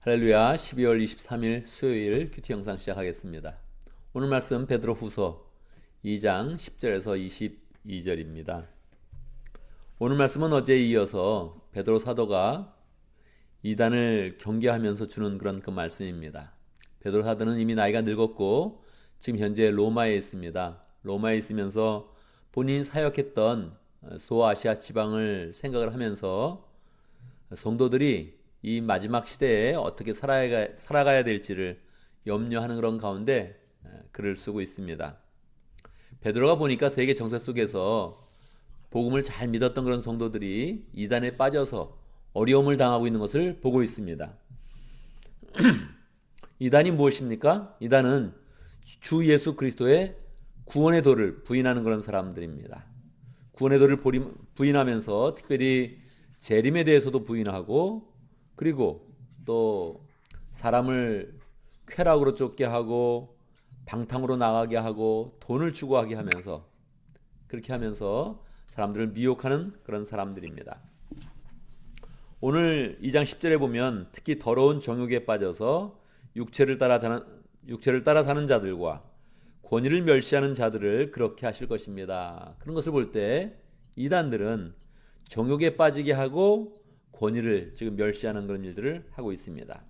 할렐루야. 12월 23일 수요일 큐티 영상 시작하겠습니다. 오늘 말씀 베드로후서 2장 10절에서 22절입니다. 오늘 말씀은 어제에 이어서 베드로 사도가 이단을 경계하면서 주는 그런 그 말씀입니다. 베드로 사도는 이미 나이가 늙었고 지금 현재 로마에 있습니다. 로마에 있으면서 본인이 사역했던 소아시아 지방을 생각을 하면서 성도들이 이 마지막 시대에 어떻게 살아가야 될지를 염려하는 그런 가운데 글을 쓰고 있습니다. 베드로가 보니까 세계 정세 속에서 복음을 잘 믿었던 그런 성도들이 이단에 빠져서 어려움을 당하고 있는 것을 보고 있습니다. 이단이 무엇입니까? 이단은 주 예수 그리스도의 구원의 도를 부인하는 그런 사람들입니다. 구원의 도를 부인하면서 특별히 재림에 대해서도 부인하고, 그리고 또 사람을 쾌락으로 쫓게 하고 방탕으로 나가게 하고 돈을 추구하게 하면서, 그렇게 하면서 사람들을 미혹하는 그런 사람들입니다. 오늘 2장 10절에 보면 특히 더러운 정욕에 빠져서 육체를 따라 사는 자들과 권위를 멸시하는 자들을 그렇게 하실 것입니다. 그런 것을 볼 때 이단들은 정욕에 빠지게 하고 권위를 지금 멸시하는 그런 일들을 하고 있습니다.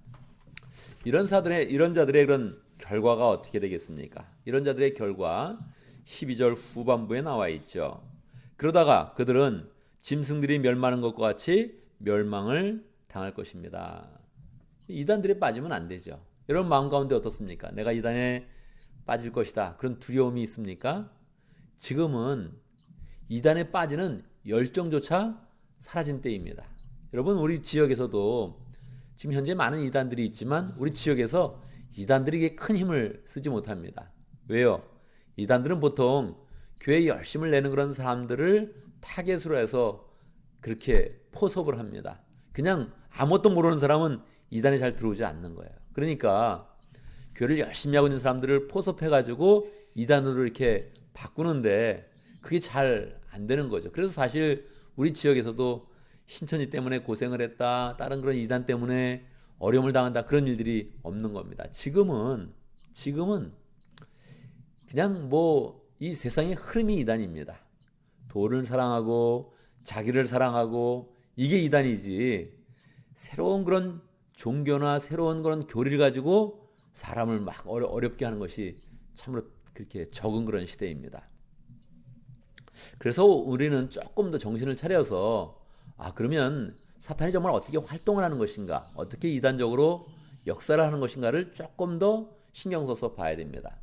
이런 자들의 그런 결과가 어떻게 되겠습니까? 이런 자들의 결과 12절 후반부에 나와 있죠. 그러다가 그들은 짐승들이 멸망하는 것과 같이 멸망을 당할 것입니다. 이단들에 빠지면 안 되죠. 여러분 마음 가운데 어떻습니까? 내가 이단에 빠질 것이다, 그런 두려움이 있습니까? 지금은 이단에 빠지는 열정조차 사라진 때입니다. 여러분, 우리 지역에서도 지금 현재 많은 이단들이 있지만 우리 지역에서 이단들에게 큰 힘을 쓰지 못합니다. 왜요? 이단들은 보통 교회에 열심을 내는 그런 사람들을 타겟으로 해서 그렇게 포섭을 합니다. 그냥 아무것도 모르는 사람은 이단에 잘 들어오지 않는 거예요. 그러니까 교회를 열심히 하고 있는 사람들을 포섭해가지고 이단으로 이렇게 바꾸는데 그게 잘 안 되는 거죠. 그래서 사실 우리 지역에서도 신천지 때문에 고생을 했다, 다른 그런 이단 때문에 어려움을 당한다, 그런 일들이 없는 겁니다. 지금은 그냥 이 세상의 흐름이 이단입니다. 돈을 사랑하고 자기를 사랑하고 이게 이단이지, 새로운 그런 종교나 새로운 그런 교리를 가지고 사람을 막 어렵게 하는 것이 참으로 그렇게 적은 그런 시대입니다. 그래서 우리는 조금 더 정신을 차려서 그러면 사탄이 정말 어떻게 활동을 하는 것인가, 어떻게 이단적으로 역사를 하는 것인가를 조금 더 신경 써서 봐야 됩니다.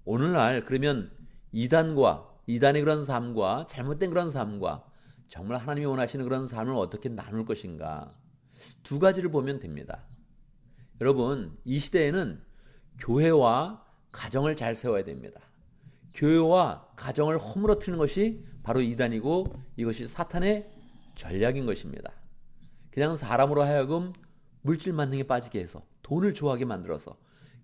오늘날 그러면 이단의 그런 삶과 잘못된 그런 삶과 정말 하나님이 원하시는 그런 삶을 어떻게 나눌 것인가, 두 가지를 보면 됩니다. 여러분, 이 시대에는 교회와 가정을 잘 세워야 됩니다. 교회와 가정을 허물어뜨리는 것이 바로 이단이고 이것이 사탄의 전략인 것입니다. 그냥 사람으로 하여금 물질 만능에 빠지게 해서, 돈을 좋아하게 만들어서,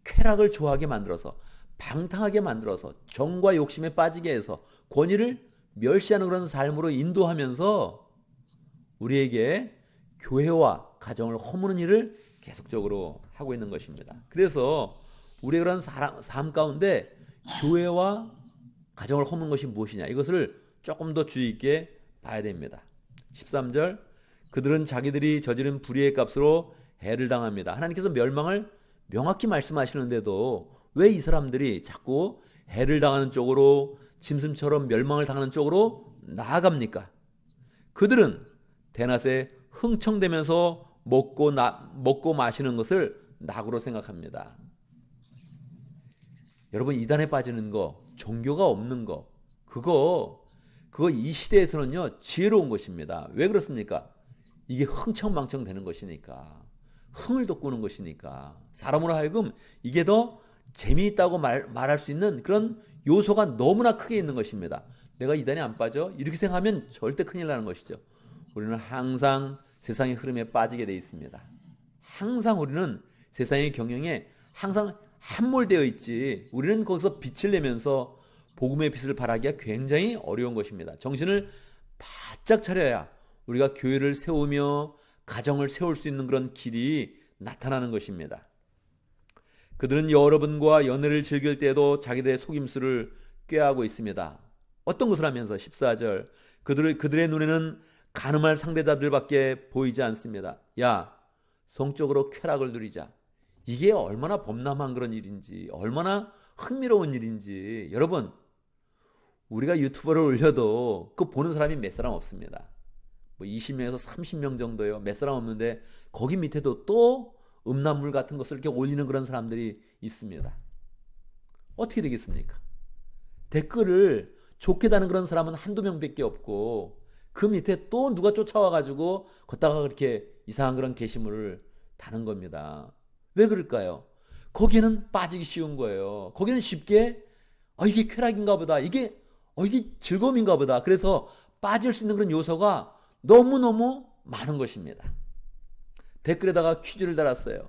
쾌락을 좋아하게 만들어서, 방탕하게 만들어서, 정과 욕심에 빠지게 해서 권위를 멸시하는 그런 삶으로 인도하면서 우리에게 교회와 가정을 허무는 일을 계속적으로 하고 있는 것입니다. 그래서 우리의 그런 삶 가운데 교회와 가정을 허무는 것이 무엇이냐, 이것을 조금 더 주의 있게 봐야 됩니다. 13절, 그들은 자기들이 저지른 불의의 값으로 해를 당합니다. 하나님께서 멸망을 명확히 말씀하시는데도 왜 이 사람들이 자꾸 해를 당하는 쪽으로, 짐승처럼 멸망을 당하는 쪽으로 나아갑니까? 그들은 대낮에 흥청대면서 먹고 마시는 것을 낙으로 생각합니다. 여러분, 이단에 빠지는 거, 종교가 없는 거, 그거 이 시대에서는요 지혜로운 것입니다. 왜 그렇습니까? 이게 흥청망청 되는 것이니까, 흥을 돋구는 것이니까, 사람으로 하여금 이게 더 재미있다고 말할 수 있는 그런 요소가 너무나 크게 있는 것입니다. 내가 이단에 안 빠져? 이렇게 생각하면 절대 큰일 나는 것이죠. 우리는 항상 세상의 흐름에 빠지게 되어 있습니다. 항상 우리는 세상의 경영에 항상 함몰되어 있지, 우리는 거기서 빛을 내면서 복음의 빛을 발하기가 굉장히 어려운 것입니다. 정신을 바짝 차려야 우리가 교회를 세우며 가정을 세울 수 있는 그런 길이 나타나는 것입니다. 그들은 여러분과 연애를 즐길 때에도 자기들의 속임수를 꾀하고 있습니다. 어떤 것을 하면서 14절 그들의 눈에는 가늠할 상대자들밖에 보이지 않습니다. 야, 성적으로 쾌락을 누리자. 이게 얼마나 범람한 그런 일인지, 얼마나 흥미로운 일인지. 여러분, 우리가 유튜브를 올려도 그 보는 사람이 몇 사람 없습니다. 뭐 20명에서 30명 정도요. 몇 사람 없는데 거기 밑에도 또 음란물 같은 것을 이렇게 올리는 그런 사람들이 있습니다. 어떻게 되겠습니까? 댓글을 좋게 다는 그런 사람은 한두 명밖에 없고 그 밑에 또 누가 쫓아와가지고 걷다가 그렇게 이상한 그런 게시물을 다는 겁니다. 왜 그럴까요? 거기는 빠지기 쉬운 거예요. 거기는 쉽게 이게 쾌락인가 보다. 이게 즐거움인가 보다. 그래서 빠질 수 있는 그런 요소가 너무너무 많은 것입니다. 댓글에다가 퀴즈를 달았어요.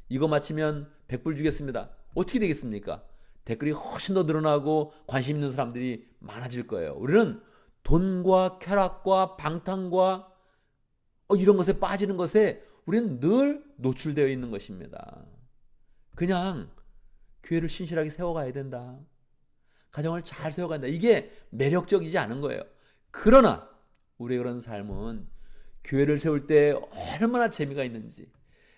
이거 맞히면 100불 주겠습니다. 어떻게 되겠습니까? 댓글이 훨씬 더 늘어나고 관심 있는 사람들이 많아질 거예요. 우리는 돈과 쾌락과 방탕과 이런 것에 빠지는 것에 우리는 늘 노출되어 있는 것입니다. 그냥 교회를 신실하게 세워가야 된다. 가정을 잘 세워가야 된다. 이게 매력적이지 않은 거예요. 그러나 우리의 그런 삶은 교회를 세울 때 얼마나 재미가 있는지,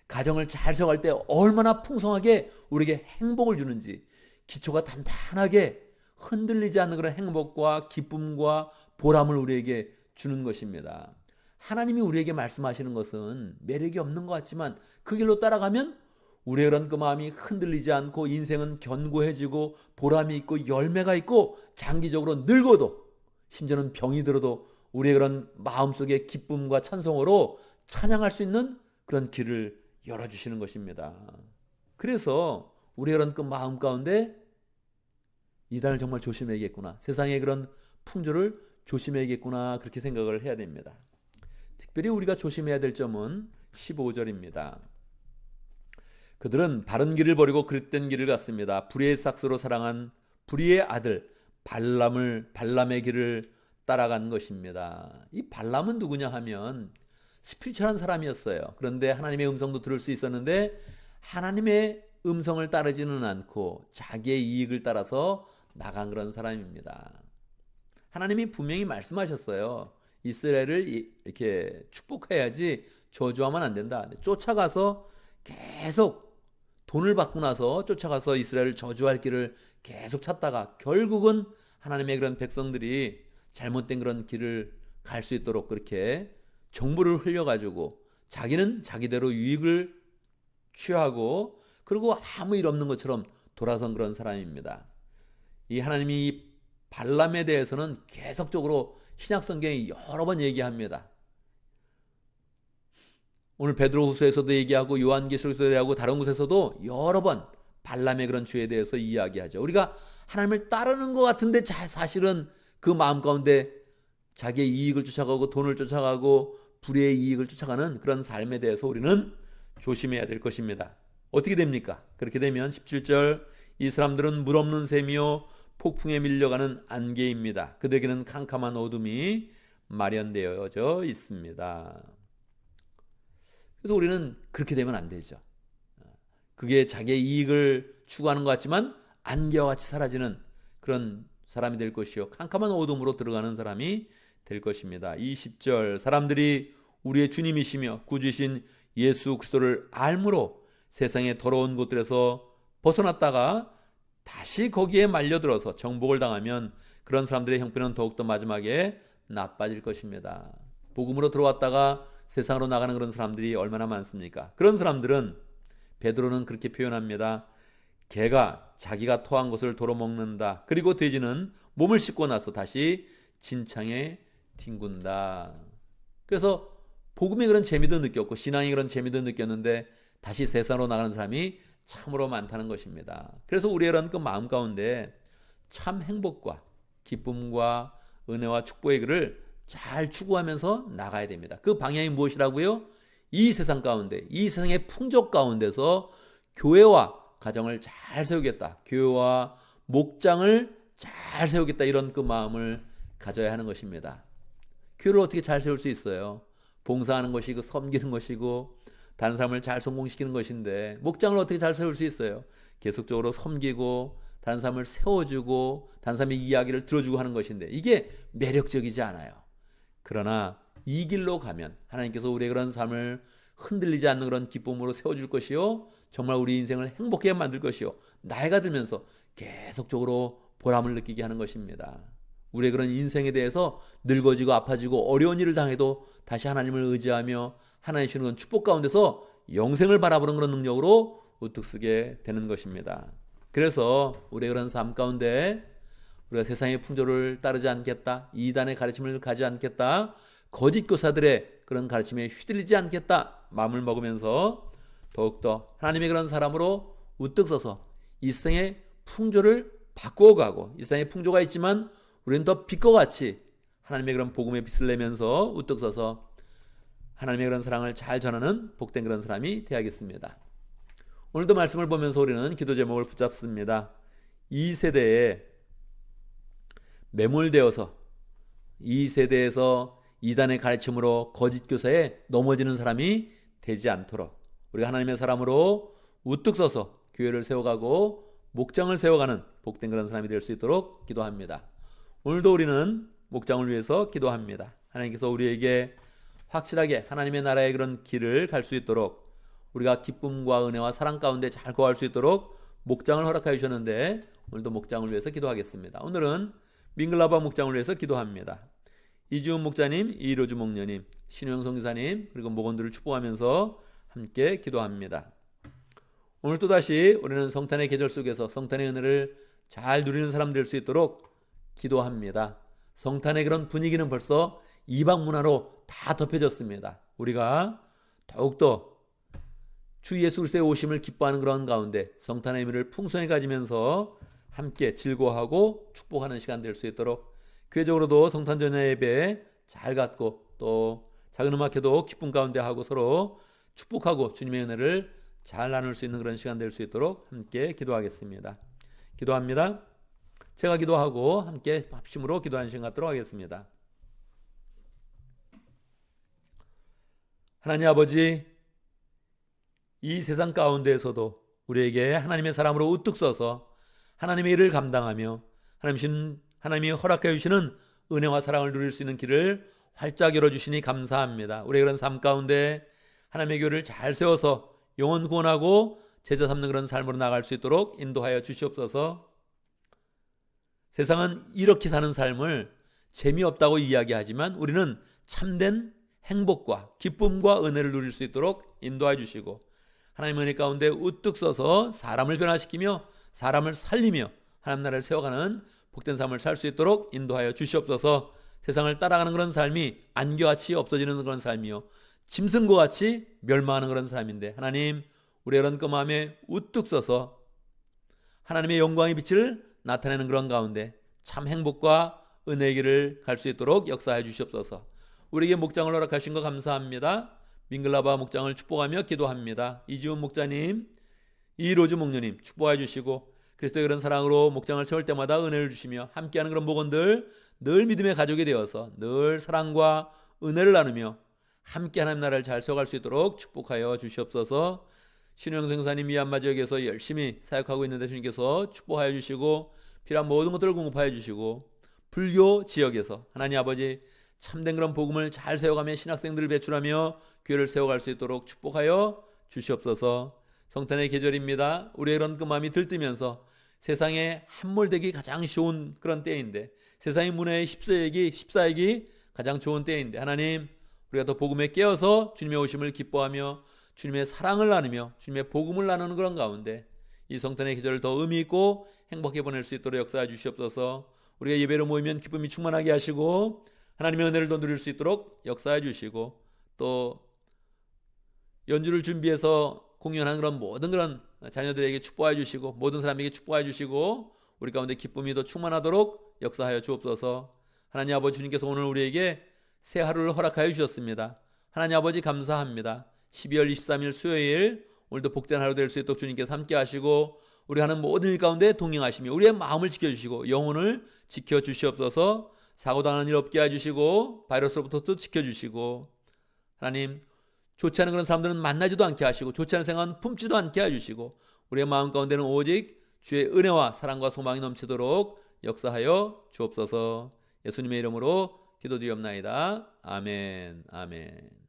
가정을 잘 세워갈 때 얼마나 풍성하게 우리에게 행복을 주는지, 기초가 단단하게 흔들리지 않는 그런 행복과 기쁨과 보람을 우리에게 주는 것입니다. 하나님이 우리에게 말씀하시는 것은 매력이 없는 것 같지만 그 길로 따라가면 우리의 그런 그 마음이 흔들리지 않고 인생은 견고해지고 보람이 있고 열매가 있고 장기적으로 늙어도 심지어는 병이 들어도 우리의 그런 마음속의 기쁨과 찬송으로 찬양할 수 있는 그런 길을 열어주시는 것입니다. 그래서 우리의 그런 그 마음 가운데 이단을 정말 조심해야겠구나. 세상의 그런 풍조를 조심해야겠구나. 그렇게 생각을 해야 됩니다. 특별히 우리가 조심해야 될 점은 15절입니다. 그들은 바른 길을 버리고 그릇된 길을 갔습니다. 불의의 삭스로 사랑한 불의의 아들 발람의 길을 따라간 것입니다. 이 발람은 누구냐 하면 스피리추얼한 사람이었어요. 그런데 하나님의 음성도 들을 수 있었는데 하나님의 음성을 따르지는 않고 자기의 이익을 따라서 나간 그런 사람입니다. 하나님이 분명히 말씀하셨어요. 이스라엘을 이렇게 축복해야지 저주하면 안 된다. 쫓아가서 계속 돈을 받고 나서 쫓아가서 이스라엘을 저주할 길을 계속 찾다가 결국은 하나님의 그런 백성들이 잘못된 그런 길을 갈 수 있도록 그렇게 정보를 흘려가지고 자기는 자기대로 유익을 취하고 그리고 아무 일 없는 것처럼 돌아선 그런 사람입니다. 이 하나님이 발람에 대해서는 계속적으로 신약성경에 여러 번 얘기합니다. 오늘 베드로후서에서도 얘기하고 요한계시록에서도 얘기하고 다른 곳에서도 여러 번 발람의 그런 죄에 대해서 이야기하죠. 우리가 하나님을 따르는 것 같은데 사실은 그 마음 가운데 자기의 이익을 쫓아가고 돈을 쫓아가고 불의의 이익을 쫓아가는 그런 삶에 대해서 우리는 조심해야 될 것입니다. 어떻게 됩니까? 그렇게 되면 17절 이 사람들은 물 없는 샘이요 폭풍에 밀려가는 안개입니다. 그들에게는 캄캄한 어둠이 마련되어져 있습니다. 그래서 우리는 그렇게 되면 안 되죠. 그게 자기의 이익을 추구하는 것 같지만 안개와 같이 사라지는 그런 사람이 될 것이요 캄캄한 어둠으로 들어가는 사람이 될 것입니다. 20절 사람들이 우리의 주님이시며 구주이신 예수 그리스도를 알므로 세상의 더러운 곳들에서 벗어났다가 다시 거기에 말려들어서 정복을 당하면 그런 사람들의 형편은 더욱더 마지막에 나빠질 것입니다. 복음으로 들어왔다가 세상으로 나가는 그런 사람들이 얼마나 많습니까? 그런 사람들은 베드로는 그렇게 표현합니다. 개가 자기가 토한 것을 도로 먹는다. 그리고 돼지는 몸을 씻고 나서 다시 진창에 뒹군다. 그래서 복음의 그런 재미도 느꼈고 신앙의 그런 재미도 느꼈는데 다시 세상으로 나가는 사람이 참으로 많다는 것입니다. 그래서 우리의 그런 그 마음 가운데 참 행복과 기쁨과 은혜와 축복의 길을 잘 추구하면서 나가야 됩니다. 그 방향이 무엇이라고요? 이 세상 가운데, 이 세상의 풍족 가운데서 교회와 가정을 잘 세우겠다. 교회와 목장을 잘 세우겠다. 이런 그 마음을 가져야 하는 것입니다. 교회를 어떻게 잘 세울 수 있어요? 봉사하는 것이고 섬기는 것이고 다른 사람을 잘 성공시키는 것인데 목장을 어떻게 잘 세울 수 있어요? 계속적으로 섬기고 다른 사람을 세워주고 다른 사람의 이야기를 들어주고 하는 것인데 이게 매력적이지 않아요. 그러나 이 길로 가면 하나님께서 우리의 그런 삶을 흔들리지 않는 그런 기쁨으로 세워줄 것이요 정말 우리 인생을 행복하게 만들 것이요 나이가 들면서 계속적으로 보람을 느끼게 하는 것입니다. 우리의 그런 인생에 대해서 늙어지고 아파지고 어려운 일을 당해도 다시 하나님을 의지하며 하나님 주시는 그런 축복 가운데서 영생을 바라보는 그런 능력으로 우뚝 서게 되는 것입니다. 그래서 우리의 그런 삶 가운데 우리가 세상의 풍조를 따르지 않겠다, 이단의 가르침을 가지 않겠다, 거짓 교사들의 그런 가르침에 휘둘리지 않겠다 마음을 먹으면서 더욱더 하나님의 그런 사람으로 우뚝 서서 이 세상의 풍조를 바꾸어 가고 이 세상에 풍조가 있지만 우리는 더 빛과 같이 하나님의 그런 복음의 빛을 내면서 우뚝 서서 하나님의 그런 사랑을 잘 전하는 복된 그런 사람이 되어야겠습니다. 오늘도 말씀을 보면서 우리는 기도 제목을 붙잡습니다. 이 세대에 매몰되어서 이 세대에서 이단의 가르침으로 거짓 교사에 넘어지는 사람이 되지 않도록 우리가 하나님의 사람으로 우뚝 서서 교회를 세워가고 목장을 세워가는 복된 그런 사람이 될 수 있도록 기도합니다. 오늘도 우리는 목장을 위해서 기도합니다. 하나님께서 우리에게 확실하게 하나님의 나라의 그런 길을 갈 수 있도록 우리가 기쁨과 은혜와 사랑 가운데 잘 거할 수 있도록 목장을 허락하여 주셨는데 오늘도 목장을 위해서 기도하겠습니다. 오늘은 밍글라바 목장을 위해서 기도합니다. 이지훈 목자님, 이로주 목녀님, 신영 성교사님 그리고 목원들을 축복하면서 함께 기도합니다. 오늘 또다시 우리는 성탄의 계절 속에서 성탄의 은혜를 잘 누리는 사람 될 수 있도록 기도합니다. 성탄의 그런 분위기는 벌써 이방 문화로 다 덮여졌습니다. 우리가 더욱더 주 예수 그리스도의 오심을 기뻐하는 그런 가운데 성탄의 의미를 풍성히 가지면서 함께 즐거워하고 축복하는 시간 될 수 있도록 교회적으로도 성탄 전야 예배 잘 갖고 또 작은 음악회도 기쁨 가운데 하고 서로 축복하고 주님의 은혜를 잘 나눌 수 있는 그런 시간 될 수 있도록 함께 기도하겠습니다. 기도합니다. 제가 기도하고 함께 합심으로 기도하는 시간 갖도록 하겠습니다. 하나님 아버지, 이 세상 가운데에서도 우리에게 하나님의 사람으로 우뚝 서서 하나님의 일을 감당하며 하나님이 허락해 주시는 은혜와 사랑을 누릴 수 있는 길을 활짝 열어주시니 감사합니다. 우리의 그런 삶 가운데 하나님의 교회를 잘 세워서 영혼 구원하고 제자 삼는 그런 삶으로 나갈 수 있도록 인도하여 주시옵소서. 세상은 이렇게 사는 삶을 재미없다고 이야기하지만 우리는 참된 행복과 기쁨과 은혜를 누릴 수 있도록 인도해 주시고 하나님의 은혜 가운데 우뚝 서서 사람을 변화시키며 사람을 살리며 하나님 나라를 세워가는 복된 삶을 살 수 있도록 인도하여 주시옵소서. 세상을 따라가는 그런 삶이 안개같이 없어지는 그런 삶이요 짐승과 같이 멸망하는 그런 삶인데 하나님 우리의 그런 마음에 우뚝 서서 하나님의 영광의 빛을 나타내는 그런 가운데 참 행복과 은혜의 길을 갈 수 있도록 역사해 주시옵소서. 우리에게 목장을 허락하신 거 감사합니다. 밍글라바 목장을 축복하며 기도합니다. 이지훈 목자님, 이로즈 목녀님 축복해 주시고 그리스도의 그런 사랑으로 목장을 세울 때마다 은혜를 주시며 함께하는 그런 목원들 늘 믿음의 가족이 되어서 늘 사랑과 은혜를 나누며 함께 하나님 나라를 잘 세워갈 수 있도록 축복하여 주시옵소서. 신영 성사님 미얀마 지역에서 열심히 사역하고 있는데 주님께서 축복하여 주시고 필요한 모든 것들을 공급하여 주시고 불교 지역에서 하나님 아버지 참된 그런 복음을 잘 세워가며 신학생들을 배출하며 교회를 세워갈 수 있도록 축복하여 주시옵소서. 성탄의 계절입니다. 우리의 그런 마음이 들뜨면서 세상에 함몰되기 가장 좋은 그런 때인데 세상의 문화에 휩싸이기 가장 좋은 때인데 하나님 우리가 더 복음에 깨어서 주님의 오심을 기뻐하며 주님의 사랑을 나누며 주님의 복음을 나누는 그런 가운데 이 성탄의 계절을 더 의미 있고 행복하게 보낼 수 있도록 역사해 주시옵소서. 우리가 예배로 모이면 기쁨이 충만하게 하시고 하나님의 은혜를 더 누릴 수 있도록 역사해 주시고 또 연주를 준비해서 공연하는 그런 모든 그런 자녀들에게 축복해 주시고 모든 사람에게 축복해 주시고 우리 가운데 기쁨이 더 충만하도록 역사하여 주옵소서. 하나님 아버지 주님께서 오늘 우리에게 새 하루를 허락하여 주셨습니다. 하나님 아버지 감사합니다. 12월 23일 수요일 오늘도 복된 하루 될 수 있도록 주님께서 함께 하시고 우리 하는 모든 일 가운데 동행하시며 우리의 마음을 지켜주시고 영혼을 지켜주시옵소서. 사고당하는 일 없게 해주시고 바이러스로부터 또 지켜주시고 하나님 좋지 않은 그런 사람들은 만나지도 않게 하시고 좋지 않은 생각은 품지도 않게 해주시고 우리의 마음 가운데는 오직 주의 은혜와 사랑과 소망이 넘치도록 역사하여 주옵소서. 예수님의 이름으로 기도드리옵나이다. 아멘. 아멘.